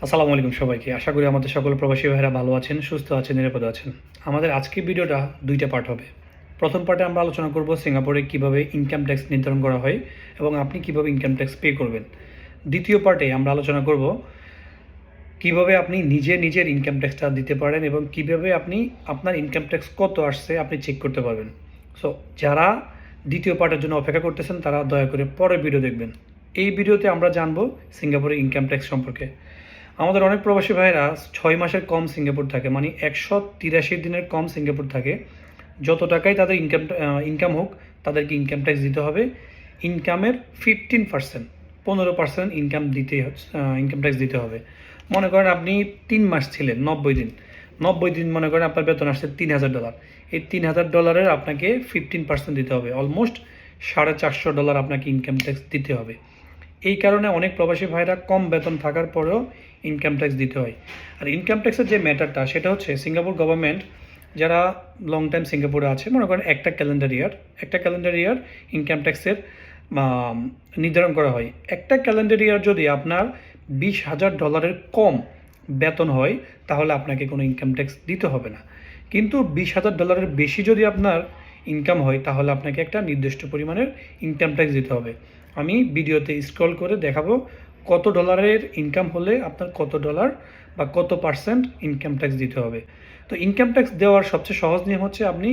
আসসালামু আলাইকুম সবাইকে। আশা করি আমাদের সকল প্রবাসী ভাইরা ভালো আছেন, সুস্থ আছেন, নিরাপদে আছেন। আমাদের আজকের ভিডিওটা দুইটা পার্ট হবে। প্রথম পার্টে আমরা আলোচনা করব সিঙ্গাপুরে কিভাবে ইনকাম ট্যাক্স নির্ধারণ করা হয় এবং আপনি কিভাবে ইনকাম ট্যাক্স পে করবেন। দ্বিতীয় পার্টে আমরা আলোচনা করব কিভাবে আপনি নিজের ইনকাম ট্যাক্সটা দিতে পারেন এবং কিভাবে আপনি আপনার ইনকাম ট্যাক্স কত আসছে আপনি চেক করতে পারবেন। সো যারা দ্বিতীয় পার্টের জন্য অপেক্ষা করতেছেন তারা দয়া করে পরের ভিডিও দেখবেন। এই ভিডিওতে আমরা জানবো সিঙ্গাপুরের ইনকাম ট্যাক্স সম্পর্কে। আমাদের অনেক প্রবাসী ভাইরা 6 মাসের কম সিঙ্গাপুর থাকে, মানে 183 দিনের কম সিঙ্গাপুর থাকে। যত টাকাই তাদের ইনকাম হোক তাদেরকে ইনকাম ট্যাক্স দিতে হবে। ইনকামের 15%, 15% ইনকাম ট্যাক্স দিতে হবে। মনে করেন আপনি 3 মাস ছিলেন, 90 দিন, 90 দিন মনে করেন আপনার বেতন আসছে $3,000। এই $3,000 আপনাকে 15% দিতে হবে। অলমোস্ট $450 আপনাকে ইনকাম ট্যাক্স দিতে হবে। এই কারণে অনেক প্রবাসী ভাইরা কম বেতন থাকার পরেও ইনকাম ট্যাক্স দিতে হয়। আর ইনকাম ট্যাক্সের যে ম্যাটারটা সেটা হচ্ছে সিঙ্গাপুর গভর্নমেন্ট যারা লং টাইম সিঙ্গাপুরে আছে, মনে করেন একটা ক্যালেন্ডার ইয়ার ইনকাম ট্যাক্সের নির্ধারণ করা হয়। একটা ক্যালেন্ডার ইয়ার যদি আপনার $20,000 কম বেতন হয় তাহলে আপনাকে কোনো ইনকাম ট্যাক্স দিতে হবে না। কিন্তু $20,000 বেশি যদি আপনার ইনকাম হয় তাহলে আপনাকে একটা নির্দিষ্ট পরিমাণের ইনকাম ট্যাক্স দিতে হবে। আমি ভিডিওতে স্ক্রল করে দেখাবো কত ডলারের ইনকাম হলে আপনার কত ডলার বা কত পার্সেন্ট ইনকাম ট্যাক্স দিতে হবে। তো ইনকাম ট্যাক্স দেওয়ার সবচেয়ে সহজ নিয়ম হচ্ছে আপনি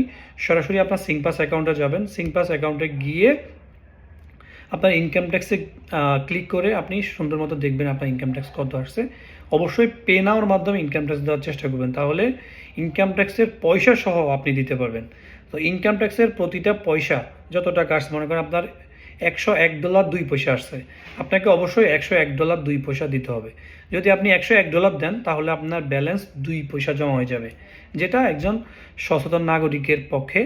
সরাসরি আপনার সিংপাস অ্যাকাউন্টে যাবেন। সিংপাস অ্যাকাউন্টে গিয়ে আপনার ইনকাম ট্যাক্সে ক্লিক করে আপনি সুন্দর মতো দেখবেন আপনার ইনকাম ট্যাক্স কত আসছে। অবশ্যই পে নাওর মাধ্যমে ইনকাম ট্যাক্স দেওয়ার চেষ্টা করবেন, তাহলে ইনকাম ট্যাক্সের পয়সা সহ আপনি দিতে পারবেন। তো ইনকাম ট্যাক্সের প্রতিটা পয়সা যত টাকা আসছে, মনে করেন আপনার $101.02 আসছে, আপনাকে অবশ্যই $101.02 দিতে হবে। যদি আপনি $101 দেন তাহলে আপনার ব্যালেন্স 2 পয়সা জমা হয়ে যাবে, যেটা একজন সচেতন নাগরিকের পক্ষে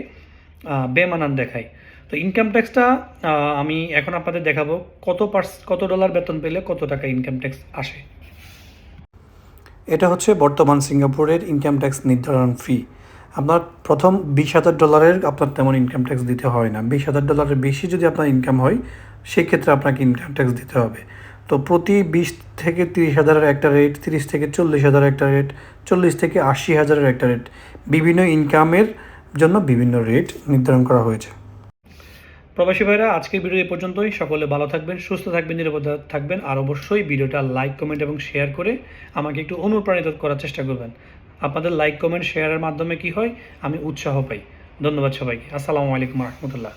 বেমানান দেখায়। তো ইনকাম ট্যাক্সটা আমি এখন আপনাদের দেখাবো কত ডলার বেতন পেলে কত টাকা ইনকাম ট্যাক্স আসে। এটা হচ্ছে বর্তমান সিঙ্গাপুরের ইনকাম ট্যাক্স নির্ধারণ ফি। আপনার প্রথম $20,000 আপনার তেমন ইনকাম ট্যাক্স দিতে হয় না। $20,000 বেশি যদি আপনার ইনকাম হয় সেক্ষেত্রে আপনাকে ইনকাম ট্যাক্স দিতে হবে। তো প্রতি 20 থেকে 30,000 একটা রেট, 30 থেকে 40,000 একটা রেট, 40 থেকে 80,000 একটা রেট, বিভিন্ন ইনকামের জন্য বিভিন্ন রেট নির্ধারণ করা হয়েছে। প্রবাসী ভাইরা, আজকের ভিডিও এই পর্যন্তই। সকলে ভালো থাকবেন, সুস্থ থাকবেন, নিরাপদে থাকবেন। আর অবশ্যই ভিডিওটা লাইক, কমেন্ট এবং শেয়ার করে আমাকে একটু অনুপ্রাণিত করার চেষ্টা করবেন। আপনাদের লাইক, কমেন্ট, শেয়ারের মাধ্যমে কি হয়, আমি উৎসাহ পাই। ধন্যবাদ সবাইকে। আসসালামু আলাইকুম রহমতুল্লাহ।